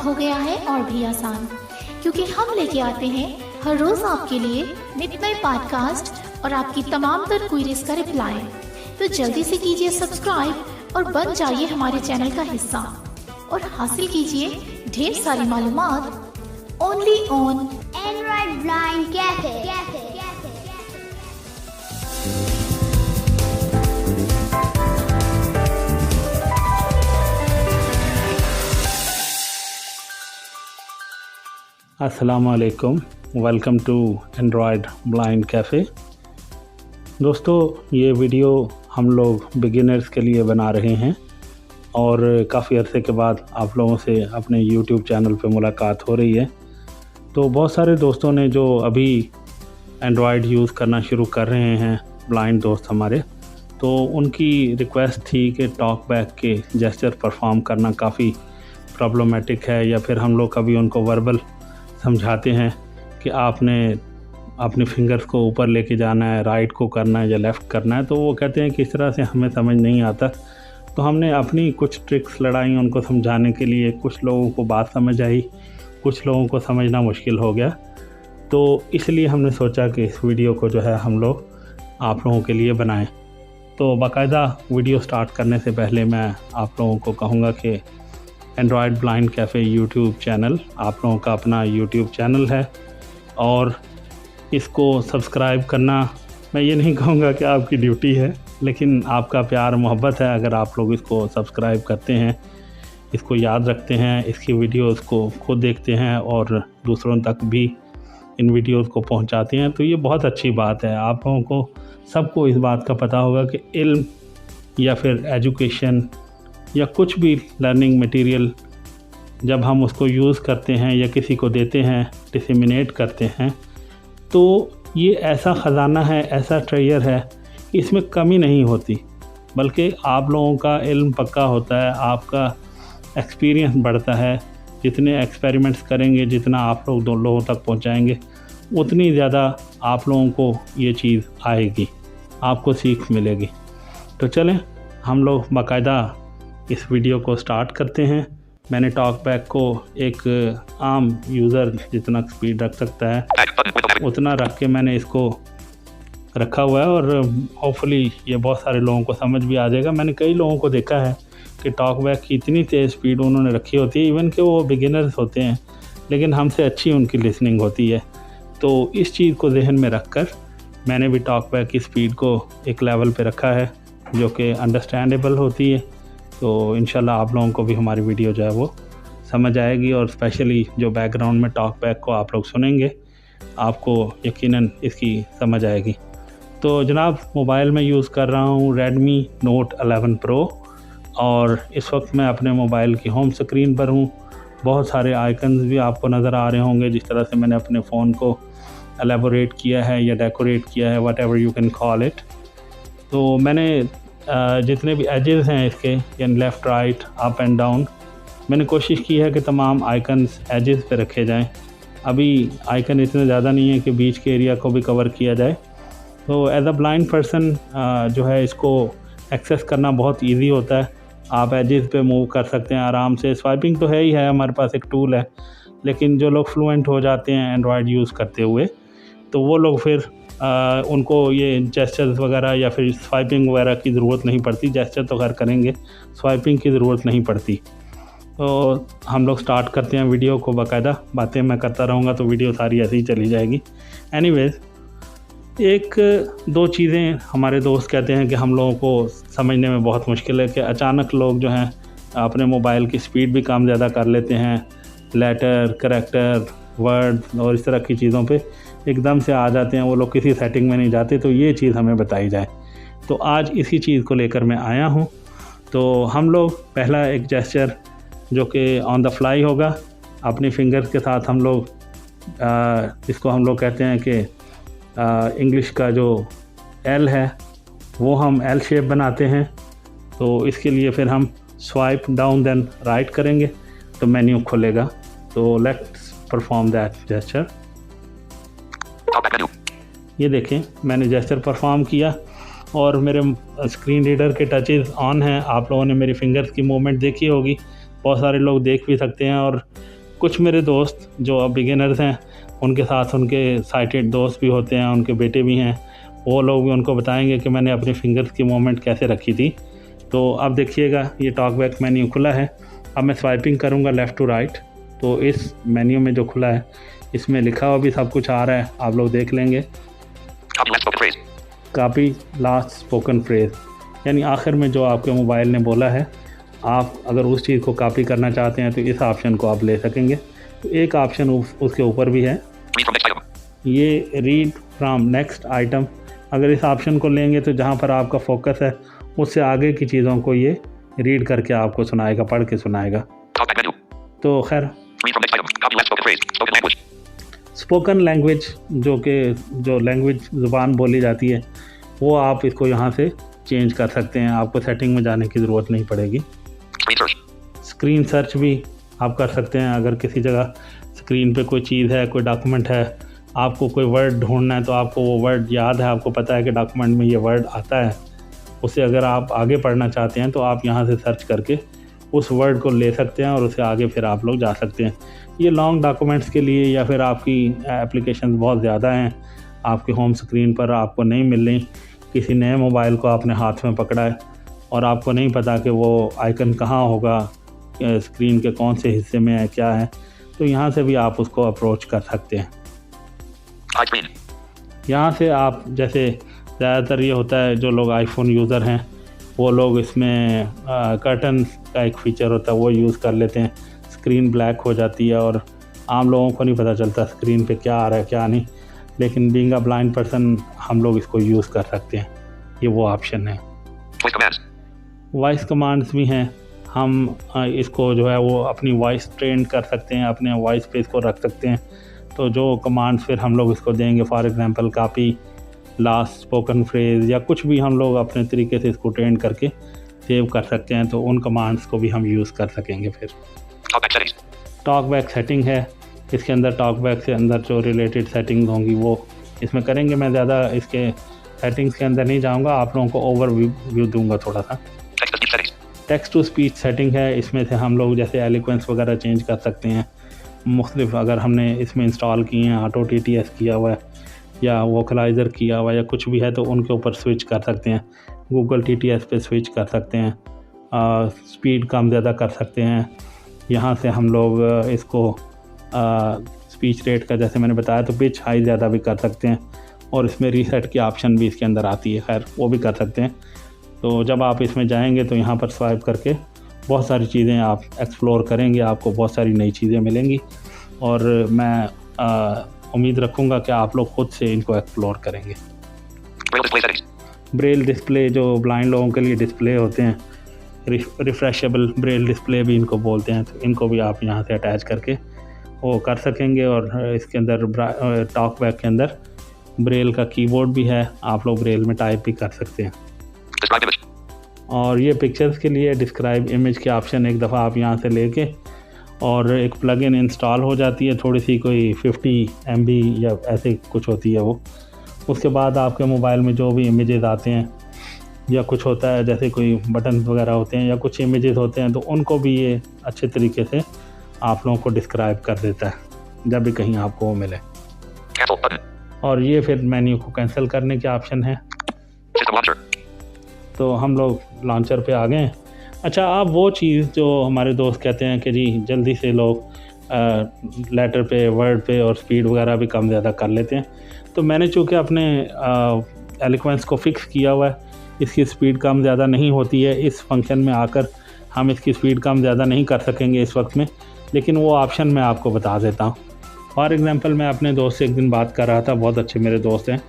हो गया है और भी आसान, क्योंकि हम लेके आते हैं हर रोज आपके लिए नित नए पॉडकास्ट और आपकी तमाम तर क्वेरीज का रिप्लाई। तो जल्दी से कीजिए सब्सक्राइब और बन जाइए हमारे चैनल का हिस्सा और हासिल कीजिए ढेर सारी मालूमात only on Android blind cafe. अस्सलामुअलैकुम, welcome to Android blind cafe. दोस्तों, ये वीडियो हम लोग बिगिनर्स के लिए बना रहे हैं और काफ़ी अरसे के बाद आप लोगों से अपने यूट्यूब चैनल पे मुलाकात हो रही है। तो बहुत सारे दोस्तों ने जो अभी एंड्रॉयड यूज़ करना शुरू कर रहे हैं, ब्लाइंड दोस्त हमारे, तो उनकी रिक्वेस्ट थी कि टॉक बैक के जेस्चर परफॉर्म करना काफ़ी प्रॉब्लमेटिक है, या फिर हम लोग कभी उनको वर्बल समझाते हैं कि आपने अपनी फिंगर्स को ऊपर लेके जाना है, राइट को करना है या लेफ़्ट करना है, तो वो कहते हैं कि इस तरह से हमें समझ नहीं आता। तो हमने अपनी कुछ ट्रिक्स लड़ाई उनको समझाने के लिए। कुछ लोगों को बात समझ आई, कुछ लोगों को समझना मुश्किल हो गया। तो इसलिए हमने सोचा कि इस वीडियो को जो है हम लोग आप लोगों के लिए बनाएं। तो बाकायदा वीडियो स्टार्ट करने से पहले मैं आप लोगों को कहूँगा कि Android blind cafe YouTube channel आप लोगों का अपना यूट्यूब चैनल है और इसको सब्सक्राइब करना, मैं ये नहीं कहूँगा कि आपकी ड्यूटी है, लेकिन आपका प्यार मोहब्बत है अगर आप लोग इसको सब्सक्राइब करते हैं, इसको याद रखते हैं, इसकी वीडियोस को खुद देखते हैं और दूसरों तक भी इन वीडियोस को पहुंचाते हैं, तो ये बहुत अच्छी बात है। आप लोगों को सबको इस बात का पता होगा कि इल्म या फिर एजुकेशन या कुछ भी लर्निंग मटेरियल जब हम उसको यूज़ करते हैं या किसी को देते हैं, डिसेमिनेट करते हैं, तो ये ऐसा ख़जाना है, ऐसा ट्रेजर है कि इसमें कमी नहीं होती, बल्कि आप लोगों का इल्म पक्का होता है, आपका एक्सपीरियंस बढ़ता है। जितने एक्सपेरिमेंट्स करेंगे, जितना आप लोग दो लोगों तक पहुंचाएंगे, उतनी ज़्यादा आप लोगों को ये चीज़ आएगी, आपको सीख मिलेगी। तो चलें हम लोग बाकायदा इस वीडियो को स्टार्ट करते हैं। मैंने टॉक बैक को एक आम यूज़र जितना स्पीड रख सकता है उतना रख के मैंने इसको रखा हुआ है और होपफुली ये बहुत सारे लोगों को समझ भी आ जाएगा। मैंने कई लोगों को देखा है कि टॉक बैक की इतनी तेज़ स्पीड उन्होंने रखी होती है, इवन कि वो बिगिनर्स होते हैं, लेकिन हमसे अच्छी उनकी लिसनिंग होती है। तो इस चीज़ को जहन में रख कर मैंने भी टॉक बैक की स्पीड को एक लेवल पे रखा है जो कि अंडरस्टैंडेबल होती है। तो इंशाल्लाह आप लोगों को भी हमारी वीडियो जो है वो समझ आएगी और स्पेशली जो बैकग्राउंड में टॉक बैक को आप लोग सुनेंगे, आपको यकीनन इसकी समझ आएगी। तो जनाब, मोबाइल में यूज़ कर रहा हूँ Redmi Note 11 Pro और इस वक्त मैं अपने मोबाइल की होम स्क्रीन पर हूँ। बहुत सारे आइकन्स भी आपको नज़र आ रहे होंगे, जिस तरह से मैंने अपने फ़ोन को एलेबोरेट किया है या डेकोरेट किया है, what ever you can call it. तो मैंने जितने भी एजेस हैं इसके, यानी left, right, up and down, मैंने कोशिश की है कि तमाम आइकन्स एजेस पे रखे जाएं। अभी आइकन इतने ज़्यादा नहीं है कि बीच के एरिया को भी कवर किया जाए। तो एज अ ब्लाइंड पर्सन जो है इसको एक्सेस करना बहुत इजी होता है। आप एजेस पे मूव कर सकते हैं आराम से। स्वाइपिंग तो है ही है, हमारे पास एक टूल है, लेकिन जो लोग फ्लुएंट हो जाते हैं एंड्रॉयड यूज़ करते हुए, तो वो लोग फिर उनको ये जेस्चर्स वगैरह या फिर स्वाइपिंग वगैरह की ज़रूरत नहीं पड़ती। जेस्चर तो खैर करेंगे, स्वाइपिंग की ज़रूरत नहीं पड़ती। तो हम लोग स्टार्ट करते हैं वीडियो को। बाकायदा बातें मैं करता रहूँगा तो वीडियो सारी ऐसे ही चली जाएगी। एनीवेज़, एक दो चीज़ें हमारे दोस्त कहते हैं कि हम लोगों को समझने में बहुत मुश्किल है कि अचानक लोग जो हैं अपने मोबाइल की स्पीड भी कम ज़्यादा कर लेते हैं, लेटर, करैक्टर, वर्ड और इस तरह की चीज़ों पे एकदम से आ जाते हैं, वो लोग किसी सेटिंग में नहीं जाते। तो ये चीज़ हमें बताई जाए। तो आज इसी चीज़ को लेकर मैं आया हूँ। तो हम लोग पहला एक जेस्चर जो कि ऑन द फ्लाई होगा, अपनी फिंगर्स के साथ हम लोग इसको हम लोग कहते हैं कि इंग्लिश का जो एल है वो हम एल शेप बनाते हैं। तो इसके लिए फिर हम स्वाइप डाउन देन राइट करेंगे तो मेन्यू खुलेगा। तो लेट्स परफॉर्म दैट जेस्चर। ये देखें, मैंने जेस्चर परफॉर्म किया और मेरे स्क्रीन रीडर के टचेस ऑन हैं। आप लोगों ने मेरी फिंगर्स की मूवमेंट देखी होगी, बहुत सारे लोग देख भी सकते हैं और कुछ मेरे दोस्त जो अब बिगिनर्स हैं, उनके साथ उनके साइटेड दोस्त भी होते हैं, उनके बेटे भी हैं, वो लोग भी उनको बताएंगे कि मैंने अपनी फिंगर्स की मूवमेंट कैसे रखी थी। तो अब देखिएगा ये टॉक बैक मेन्यू खुला है। अब मैं स्वाइपिंग करूँगा लेफ़्ट टू राइट, तो इस मेन्यू में जो खुला है इसमें लिखा हुआ भी सब कुछ आ रहा है, आप लोग देख लेंगे। कॉपी लास्ट स्पोकन फ्रेज, यानी आखिर में जो आपके मोबाइल ने बोला है, आप अगर उस चीज़ को कॉपी करना चाहते हैं तो इस ऑप्शन को आप ले सकेंगे। तो एक ऑप्शन उसके ऊपर भी है, ये रीड फ्रॉम नेक्स्ट आइटम। अगर इस ऑप्शन को लेंगे तो जहाँ पर आपका फोकस है उससे आगे की चीज़ों को ये रीड करके आपको सुनाएगा, पढ़ के सुनाएगा। तो खैर स्पोकन लैंग्वेज जो लैंग्वेज ज़ुबान बोली जाती है वो आप इसको यहाँ से चेंज कर सकते हैं, आपको सेटिंग में जाने की ज़रूरत नहीं पड़ेगी। स्क्रीन सर्च भी आप कर सकते हैं। अगर किसी जगह स्क्रीन पे कोई चीज़ है, कोई डॉक्यूमेंट है, आपको कोई वर्ड ढूंढना है, तो आपको वो वर्ड याद है, आपको पता है कि डॉक्यूमेंट में ये वर्ड आता है, उसे अगर आप आगे पढ़ना चाहते हैं तो आप यहाँ से सर्च करके उस वर्ड को ले सकते हैं और उसे आगे फिर आप लोग जा सकते हैं। ये लॉन्ग डॉक्यूमेंट्स के लिए, या फिर आपकी एप्लीकेशन बहुत ज़्यादा हैं, आपके होम स्क्रीन पर आपको नहीं मिल रही, किसी नए मोबाइल को आपने हाथ में पकड़ा है और आपको नहीं पता कि वो आइकन कहाँ होगा, स्क्रीन के कौन से हिस्से में है, क्या है, तो यहाँ से भी आप उसको अप्रोच कर सकते हैं। यहाँ से आप, जैसे ज़्यादातर ये होता है जो लोग आईफोन यूज़र हैं वो लोग इसमें कर्टन का एक फ़ीचर होता है वो यूज़ कर लेते हैं। स्क्रीन ब्लैक हो जाती है और आम लोगों को नहीं पता चलता स्क्रीन पे क्या आ रहा है क्या नहीं, लेकिन बीइंग अ ब्लाइंड पर्सन हम लोग इसको यूज़ कर सकते हैं। ये वो ऑप्शन है। वॉइस कमांड्स भी हैं, हम इसको जो है वो अपनी वॉइस ट्रेन कर सकते हैं, अपने वॉइस पे इसको रख सकते हैं। तो जो कमांड्स फिर हम लोग इसको देंगे, for example copy last spoken phrase या कुछ भी, हम लोग अपने तरीके से इसको ट्रेन करके सेव कर सकते हैं, तो उन कमांड्स को भी हम यूज़ कर सकेंगे। फिर टॉक बैक सेटिंग है, इसके अंदर टॉक बैक से अंदर जो रिलेटेड सेटिंग्स होंगी वो इसमें करेंगे। मैं ज़्यादा इसके सेटिंग्स के अंदर नहीं जाऊँगा, आप लोगों को ओवरव्यू दूँगा थोड़ा सा। टेक्स्ट टू स्पीच सेटिंग है, इसमें से हम लोग जैसे एलिक्वेंस वगैरह चेंज कर सकते हैं। मुख्तलिफ अगर हमने इसमें इंस्टॉल किए हैं, ऑटो TTS किया हुआ है या वोकलाइज़र किया हुआ या कुछ भी है, तो उनके ऊपर स्विच कर सकते हैं। गूगल TTS पे स्विच कर सकते हैं, स्पीड कम ज़्यादा कर सकते हैं। यहाँ से हम लोग इसको स्पीच रेट का, जैसे मैंने बताया, तो पिच हाई ज़्यादा भी कर सकते हैं और इसमें रीसेट की ऑप्शन भी इसके अंदर आती है, खैर वो भी कर सकते हैं। तो जब आप इसमें जाएंगे तो यहाँ पर स्वाइप करके बहुत सारी चीज़ें आप एक्सप्लोर करेंगे, आपको बहुत सारी नई चीज़ें मिलेंगी और मैं उम्मीद रखूँगा कि आप लोग ख़ुद से इनको एक्सप्लोर करेंगे। ब्रेल डिस्प्ले जो ब्लाइंड लोगों के लिए डिस्प्ले होते हैं, रिफ्रेशेबल ब्रेल डिस्प्ले भी इनको बोलते हैं, तो इनको भी आप यहाँ से अटैच करके वो कर सकेंगे। और इसके अंदर टॉक बैक के अंदर ब्रेल का कीबोर्ड भी है, आप लोग ब्रेल में टाइप भी कर सकते हैं। और ये पिक्चर्स के लिए डिस्क्राइब इमेज के ऑप्शन एक दफ़ा आप यहाँ से लेके और एक प्लगइन इंस्टॉल हो जाती है, थोड़ी सी कोई 50 MB या ऐसे कुछ होती है वो। उसके बाद आपके मोबाइल में जो भी इमेजेस आते हैं या कुछ होता है, जैसे कोई बटन वगैरह होते हैं या कुछ इमेजेस होते हैं, तो उनको भी ये अच्छे तरीके से आप लोगों को डिस्क्राइब कर देता है जब भी कहीं आपको वो मिले। और ये फिर मेन्यू को कैंसिल करने के ऑप्शन है। तो हम लोग लॉन्चर पे आ गए हैं। अच्छा, अब वो चीज़ जो हमारे दोस्त कहते हैं कि जी जल्दी से लोग लेटर पे, वर्ड पे और स्पीड वगैरह भी कम ज़्यादा कर लेते हैं, तो मैंने चूँकि अपने एलिक्वेंस को फिक्स किया हुआ है, इसकी स्पीड कम ज़्यादा नहीं होती है। इस फंक्शन में आकर हम इसकी स्पीड कम ज़्यादा नहीं कर सकेंगे इस वक्त में, लेकिन वो ऑप्शन मैं आपको बता देता हूँ। फॉर एग्ज़ाम्पल, मैं अपने दोस्त से एक दिन बात कर रहा था, बहुत अच्छे मेरे दोस्त हैं,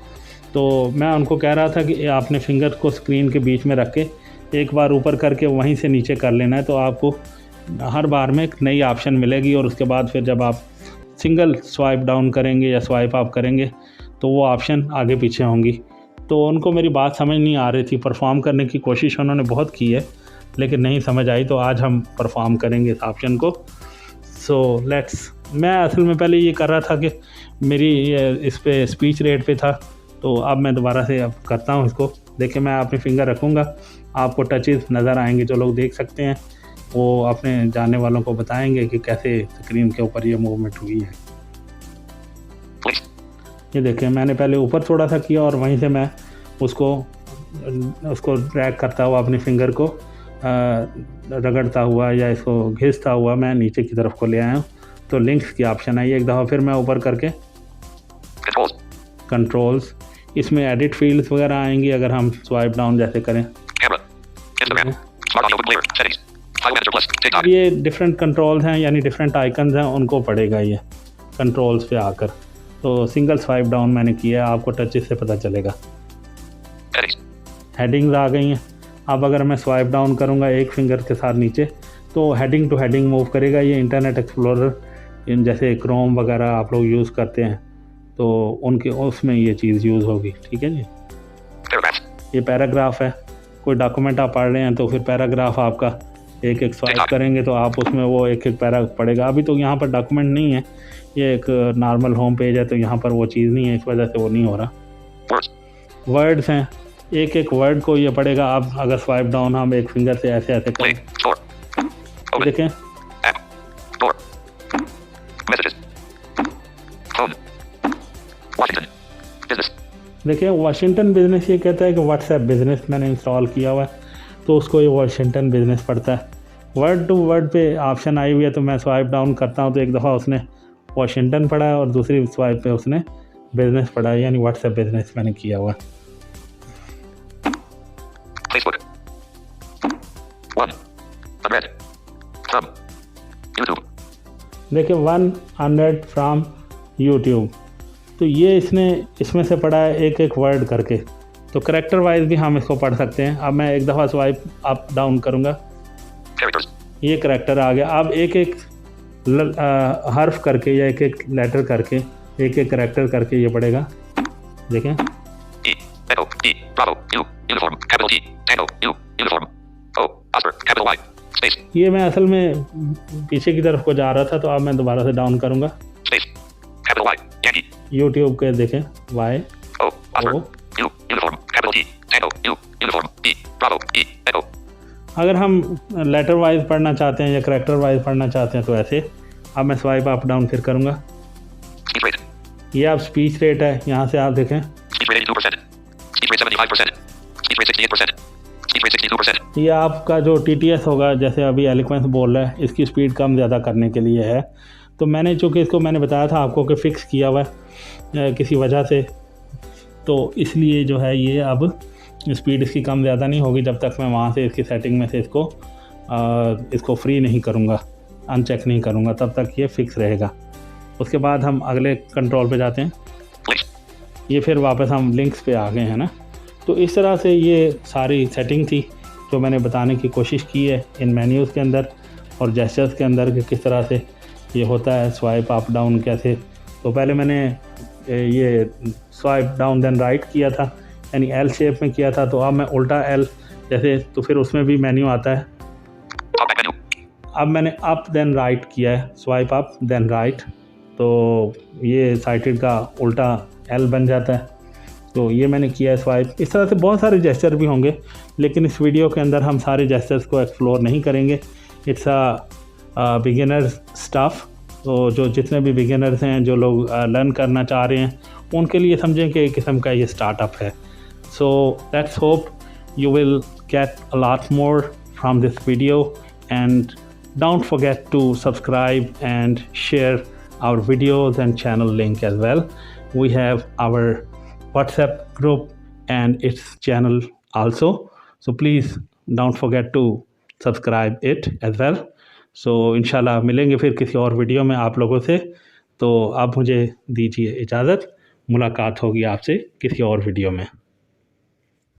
तो मैं उनको कह रहा था कि आपने फिंगर को स्क्रीन के बीच में रख के एक बार ऊपर करके वहीं से नीचे कर लेना है, तो आपको हर बार में एक नई ऑप्शन मिलेगी और उसके बाद फिर जब आप सिंगल स्वाइप डाउन करेंगे या स्वाइप अप करेंगे तो वो ऑप्शन आगे पीछे होंगी। तो उनको मेरी बात समझ नहीं आ रही थी, परफॉर्म करने की कोशिश उन्होंने बहुत की है लेकिन नहीं समझ आई, तो आज हम परफॉर्म करेंगे इस ऑप्शन को। सो लेट्स, मैं असल में पहले ये कर रहा था कि मेरी इस पे स्पीच रेट पे था, तो अब मैं दोबारा से अब करता हूँ इसको। देखिए, मैं अपनी फिंगर रखूँगा, आपको टचेस नज़र आएंगे जो लोग देख सकते हैं वो अपने जानने वालों को बताएंगे कि कैसे स्क्रीन के ऊपर ये मूवमेंट हुई है। ये देखें, मैंने पहले ऊपर थोड़ा सा किया और वहीं से मैं उसको ड्रैग करता हुआ अपनी फिंगर को रगड़ता हुआ या इसको घिसता हुआ मैं नीचे की तरफ को ले आया हूँ। तो लिंक्स की ऑप्शन आई, एक दफ़ा फिर मैं ऊपर करके कंट्रोल्स, इसमें एडिट फील्ड्स वगैरह आएंगी अगर हम स्वाइप डाउन जैसे करें। ये डिफरेंट कंट्रोल्स हैं, यानी डिफरेंट आइकन्स हैं, उनको पड़ेगा ये कंट्रोल्स पे आकर। तो सिंगल स्वाइप डाउन मैंने किया, आपको टचेस से पता चलेगा। हेडिंग्स आ गई हैं। अब अगर मैं स्वाइप डाउन करूंगा एक फिंगर के साथ नीचे तो हेडिंग टू हेडिंग मूव करेगा। ये इंटरनेट एक्सप्लोरर जैसे क्रोम वगैरह आप लोग यूज़ करते हैं तो उनके उसमें ये चीज़ यूज़ होगी। ठीक है जी। ये पैराग्राफ है, कोई डॉक्यूमेंट आप पढ़ रहे हैं तो फिर पैराग्राफ आपका एक एक स्वाइप करेंगे तो आप उसमें वो एक एक पैरा पढ़ेगा। अभी तो यहाँ पर डॉक्यूमेंट नहीं है, ये एक नॉर्मल होम पेज है तो यहाँ पर वो चीज़ नहीं है, इस वजह से वो नहीं हो रहा। वर्ड्स हैं, एक एक वर्ड को ये पढ़ेगा। आप अगर स्वाइप डाउन हम एक फिंगर से ऐसे ऐसे करें, देखें देखिए वाशिंगटन बिजनेस, ये कहता है कि व्हाट्सएप बिजनेस मैंने इंस्टॉल किया हुआ है तो उसको ये वाशिंगटन बिजनेस पढ़ता है। वर्ड टू वर्ड पे ऑप्शन आई हुई है तो मैं स्वाइप डाउन करता हूँ तो एक दफ़ा उसने वाशिंगटन पढ़ा है और दूसरी स्वाइप पे उसने बिजनेस पढ़ा है, यानी व्हाट्सएप बिजनेस मैंने किया हुआ है। Facebook 100 from YouTube। देखिए 100 फ्राम यूट्यूब, तो ये इसमें से पढ़ा है एक एक वर्ड करके। तो करेक्टर वाइज भी हम इसको पढ़ सकते हैं। अब मैं एक दफ़ा स्वाइप अप डाउन करूँगा, ये करेक्टर आ गया। अब एक एक हर्फ करके या एक एक लेटर करके एक एक करेक्टर करके ये पढ़ेगा। देखें ये मैं असल में पीछे की तरफ को जा रहा था तो अब मैं दोबारा से डाउन करूंगा। यूट्यूब के देखें वाई ओ। अगर हम लेटर वाइज पढ़ना चाहते हैं या करेक्टर वाइज पढ़ना चाहते हैं तो ऐसे। अब मैं स्वाइप अप डाउन फिर करूंगा। ये आप स्पीच रेट है, यहाँ से आप देखें ये आपका जो TTS होगा, जैसे अभी एलिक्वेंस बोल रहा है, इसकी स्पीड कम ज़्यादा करने के लिए है। तो मैंने चूँकि इसको मैंने बताया था आपको कि फ़िक्स किया हुआ है किसी वजह से, तो इसलिए जो है ये अब स्पीड इसकी कम ज़्यादा नहीं होगी जब तक मैं वहाँ से इसकी सेटिंग में से इसको फ्री नहीं करूँगा, अनचेक नहीं करूँगा, तब तक ये फ़िक्स रहेगा। उसके बाद हम अगले कंट्रोल पे जाते हैं। ये फिर वापस हम लिंक्स पे आ गए हैं ना। तो इस तरह से ये सारी सेटिंग थी जो मैंने बताने की कोशिश की है इन मेन्यूज़ के अंदर और जेस्चर्स के अंदर कि किस तरह से ये होता है स्वाइप अप डाउन कैसे। तो पहले मैंने ये स्वाइप डाउन देन राइट किया था, यानी L शेप में किया था। तो अब मैं उल्टा L जैसे, तो फिर उसमें भी मेन्यू आता है। अब मैंने अप देन राइट किया है, स्वाइप अप देन राइट, तो ये साइटेड का उल्टा L बन जाता है। तो ये मैंने किया है स्वाइप। इस तरह से बहुत सारे जेस्चर भी होंगे, लेकिन इस वीडियो के अंदर हम सारे जेस्चर्स को एक्सप्लोर नहीं करेंगे। It's beginner stuff. तो जो जितने भी बिगिनर्स हैं, जो लोग लर्न करना चाह रहे हैं, उनके लिए समझें कि एक किस्म का ये स्टार्टअप है। So let's hope you will get a lot more from this video, and don't forget to subscribe and share our videos and channel link as well. We have our WhatsApp group and its channel also, so please don't forget to subscribe it as well. So इंशाल्लाह मिलेंगे फिर किसी और video में आप लोगों से। तो आप मुझे दीजिए इजाज़त, मुलाकात होगी आपसे किसी और वीडियो में।